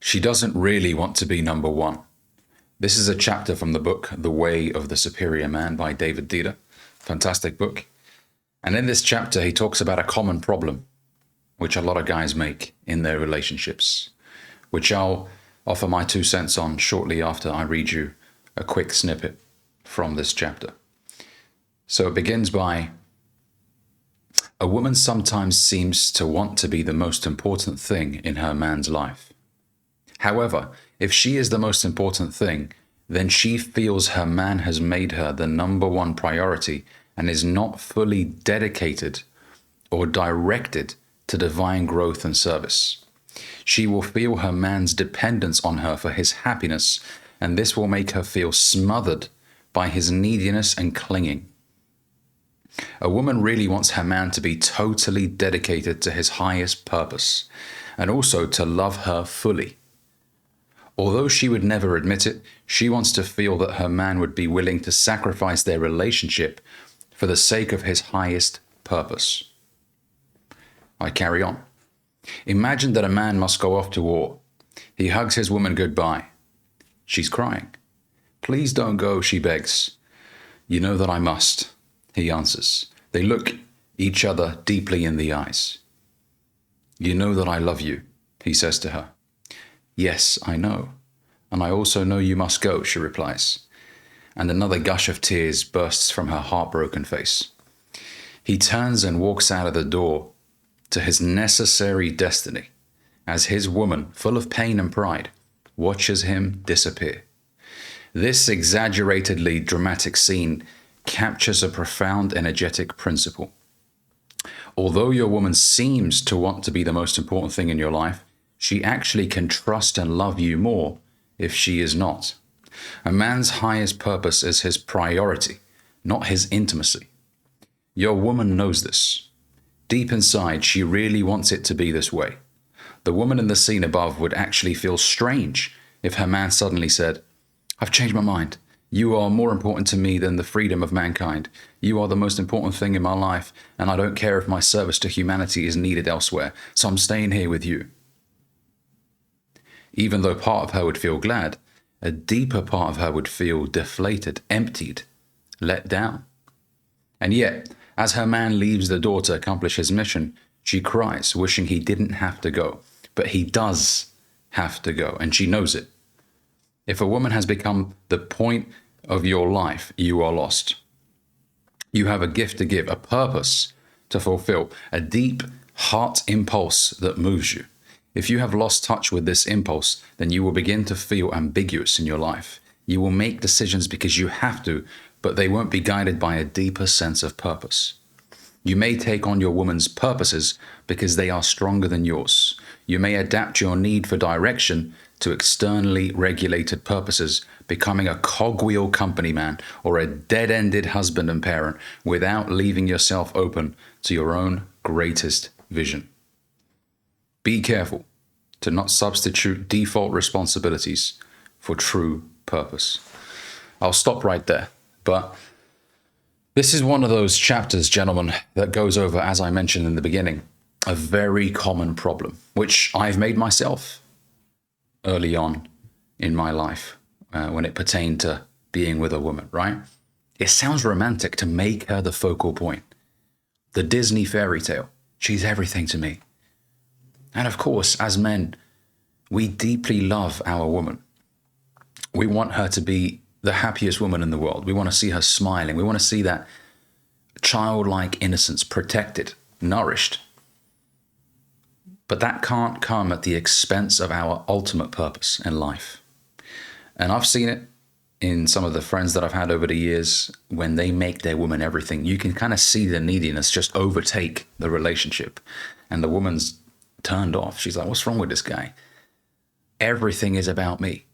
She doesn't really want to be number one. This is a chapter from the book The Way of the Superior Man by David Dida. Fantastic book. And in this chapter, he talks about a common problem which a lot of guys make in their relationships, which I'll offer my 2 cents on shortly after I read you a quick snippet from this chapter. So it begins by, a woman sometimes seems to want to be the most important thing in her man's life. However, if she is the most important thing, then she feels her man has made her the number one priority and is not fully dedicated or directed to divine growth and service. She will feel her man's dependence on her for his happiness, and this will make her feel smothered by his neediness and clinging. A woman really wants her man to be totally dedicated to his highest purpose and also to love her fully. Although she would never admit it, she wants to feel that her man would be willing to sacrifice their relationship for the sake of his highest purpose. I carry on. Imagine that a man must go off to war. He hugs his woman goodbye. She's crying. "Please don't go," she begs. "You know that I must," he answers. They look each other deeply in the eyes. "You know that I love you," he says to her. "Yes, I know. And I also know you must go," she replies. And another gush of tears bursts from her heartbroken face. He turns and walks out of the door to his necessary destiny as his woman, full of pain and pride, watches him disappear. This exaggeratedly dramatic scene captures a profound energetic principle. Although your woman seems to want to be the most important thing in your life, she actually can trust and love you more if she is not. A man's highest purpose is his priority, not his intimacy. Your woman knows this. Deep inside, she really wants it to be this way. The woman in the scene above would actually feel strange if her man suddenly said, "I've changed my mind. You are more important to me than the freedom of mankind. You are the most important thing in my life, and I don't care if my service to humanity is needed elsewhere, so I'm staying here with you." Even though part of her would feel glad, a deeper part of her would feel deflated, emptied, let down. And yet, as her man leaves the door to accomplish his mission, she cries, wishing he didn't have to go. But he does have to go, and she knows it. If a woman has become the point of your life, you are lost. You have a gift to give, a purpose to fulfill, a deep heart impulse that moves you. If you have lost touch with this impulse, then you will begin to feel ambiguous in your life. You will make decisions because you have to, but they won't be guided by a deeper sense of purpose. You may take on your woman's purposes because they are stronger than yours. You may adapt your need for direction to externally regulated purposes, becoming a cogwheel company man or a dead-ended husband and parent without leaving yourself open to your own greatest vision. Be careful to not substitute default responsibilities for true purpose. I'll stop right there, but this is one of those chapters, gentlemen, that goes over, as I mentioned in the beginning, a very common problem, which I've made myself early on in my life when it pertained to being with a woman, right? It sounds romantic to make her the focal point. The Disney fairy tale. She's everything to me. And of course, as men, we deeply love our woman. We want her to be the happiest woman in the world. We want to see her smiling. We want to see that childlike innocence protected, nourished. But that can't come at the expense of our ultimate purpose in life. And I've seen it in some of the friends that I've had over the years. When they make their woman everything, you can kind of see the neediness just overtake the relationship. And the woman's turned off. She's like, "What's wrong with this guy? Everything is about me."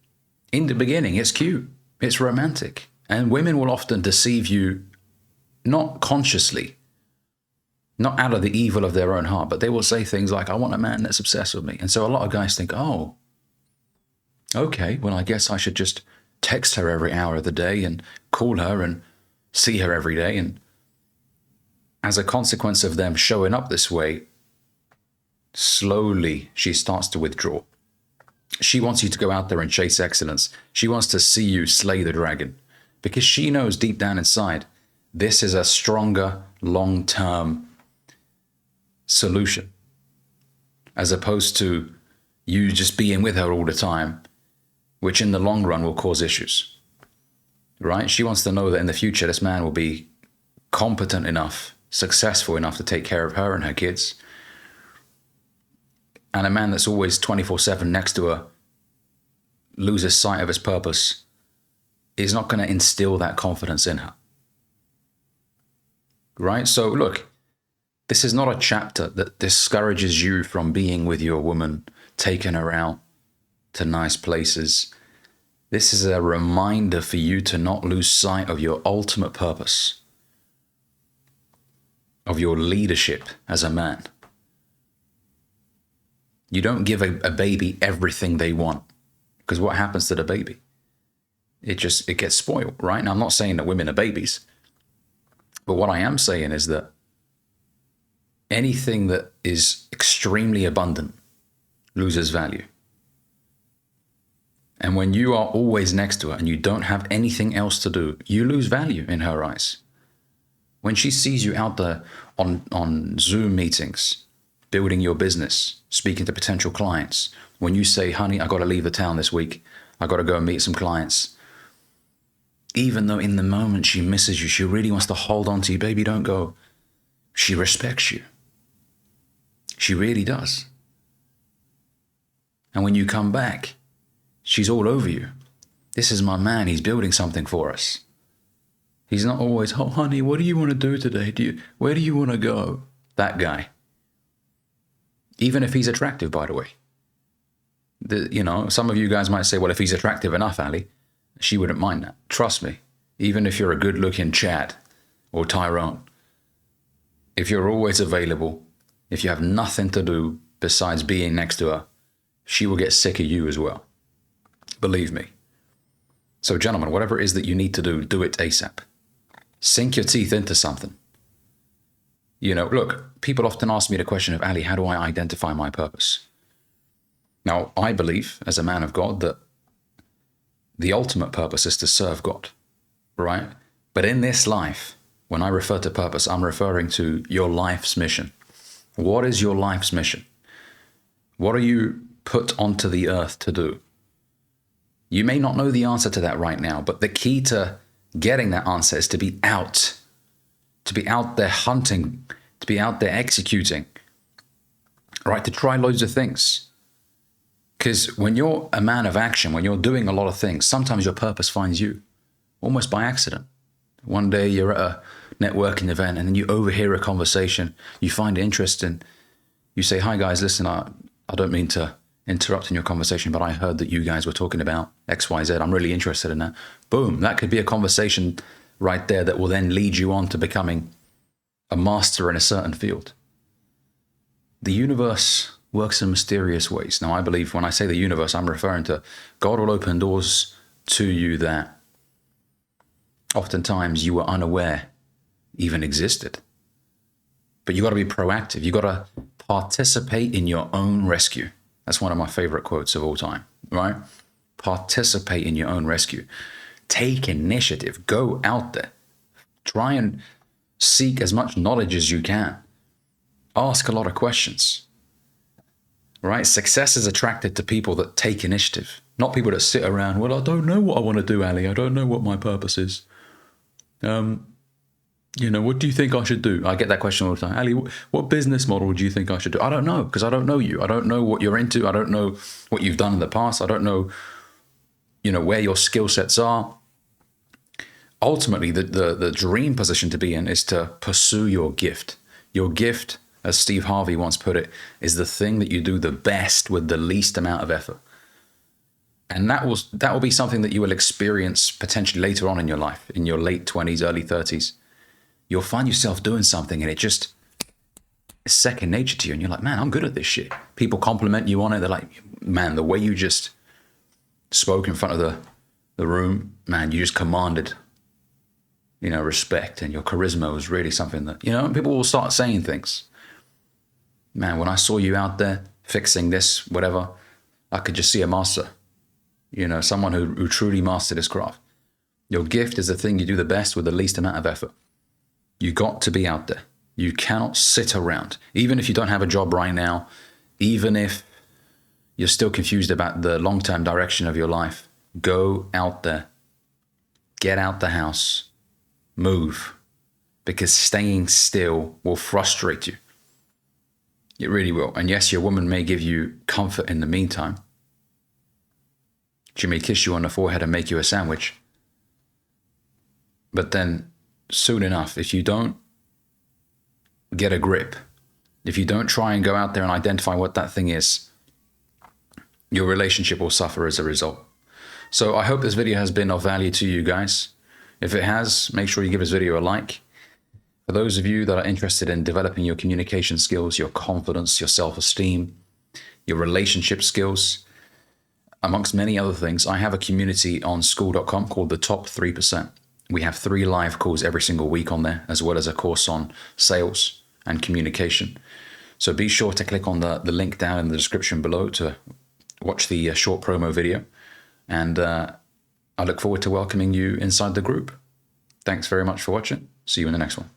In the beginning, it's cute. It's romantic. And women will often deceive you, not consciously, not out of the evil of their own heart, but they will say things like, "I want a man that's obsessed with me." And so a lot of guys think, "Oh, okay, well, I guess I should just text her every hour of the day and call her and see her every day." And as a consequence of them showing up this way, slowly she starts to withdraw. She wants you to go out there and chase excellence. She wants to see you slay the dragon because she knows deep down inside this is a stronger long-term solution as opposed to you just being with her all the time, which in the long run will cause issues, right? She wants to know that in the future, this man will be competent enough, successful enough to take care of her and her kids. And a man that's always 24/7 next to her loses sight of his purpose is not going to instill that confidence in her. Right? So look, this is not a chapter that discourages you from being with your woman, taking her out to nice places. This is a reminder for you to not lose sight of your ultimate purpose, of your leadership as a man. You don't give a baby everything they want, because what happens to the baby? It gets spoiled, right? Now, I'm not saying that women are babies, but what I am saying is that anything that is extremely abundant loses value. And when you are always next to her and you don't have anything else to do, you lose value in her eyes. When she sees you out there on Zoom meetings, building your business, speaking to potential clients, when you say, honey, I got to leave the town this week, I got to go and meet some clients, even though in the moment she misses you, she really wants to hold on to you, baby, don't go. She respects you. She really does. And when you come back, she's all over you. This is my man, he's building something for us. He's not always, oh, honey, what do you want to do today? Where do you want to go? That guy. Even if he's attractive, by the way. Some of you guys might say, well, if he's attractive enough, Ali, she wouldn't mind that. Trust me. Even if you're a good-looking Chad or Tyrone, if you're always available, if you have nothing to do besides being next to her, she will get sick of you as well. Believe me. So, gentlemen, whatever it is that you need to do it ASAP. Sink your teeth into something. Look, people often ask me the question of, Ali, how do I identify my purpose? Now, I believe, as a man of God, that the ultimate purpose is to serve God, right? But in this life, when I refer to purpose, I'm referring to your life's mission. What is your life's mission? What are you put onto the earth to do? You may not know the answer to that right now, but the key to getting that answer is to be out there hunting, to be out there executing, right? To try loads of things. Because when you're a man of action, when you're doing a lot of things, sometimes your purpose finds you, almost by accident. One day you're at a networking event and then you overhear a conversation, you find it interesting, you say, hi guys, listen, I don't mean to interrupt in your conversation, but I heard that you guys were talking about XYZ. I'm really interested in that. Boom, that could be a conversation right there that will then lead you on to becoming a master in a certain field. The universe works in mysterious ways. Now, I believe when I say the universe, I'm referring to God will open doors to you that oftentimes you were unaware even existed. But you got to be proactive. You got to participate in your own rescue. That's one of my favorite quotes of all time, right? Participate in your own rescue. Take initiative. Go out there. Try and seek as much knowledge as you can. Ask a lot of questions, right? Success is attracted to people that take initiative, not people that sit around, well, I don't know what I want to do, Ali. I don't know what my purpose is. What do you think I should do? I get that question all the time. Ali, what business model do you think I should do? I don't know, because I don't know you. I don't know what you're into. I don't know what you've done in the past. I don't know, where your skill sets are. Ultimately, the dream position to be in is to pursue your gift. Your gift, as Steve Harvey once put it, is the thing that you do the best with the least amount of effort. And that will be something that you will experience potentially later on in your life, in your late 20s, early 30s. You'll find yourself doing something and it's second nature to you. And you're like, man, I'm good at this shit. People compliment you on it. They're like, man, the way you just spoke in front of the room, man, you just commanded, respect, and your charisma was really something that, people will start saying things. Man, when I saw you out there fixing this, whatever, I could just see a master, someone who truly mastered his craft. Your gift is the thing you do the best with the least amount of effort. You got to be out there. You cannot sit around. Even if you don't have a job right now, even if you're still confused about the long-term direction of your life, go out there. Get out the house. Move. Because staying still will frustrate you. It really will. And yes, your woman may give you comfort in the meantime. She may kiss you on the forehead and make you a sandwich. But then soon enough, if you don't get a grip, if you don't try and go out there and identify what that thing is, your relationship will suffer as a result. So I hope this video has been of value to you guys. If it has, make sure you give this video a like. For those of you that are interested in developing your communication skills, your confidence, your self-esteem, your relationship skills, amongst many other things, I have a community on school.com called the Top 3%. We have 3 live calls every single week on there, as well as a course on sales and communication. So be sure to click on the link down in the description below to watch the short promo video. And I look forward to welcoming you inside the group. Thanks very much for watching. See you in the next one.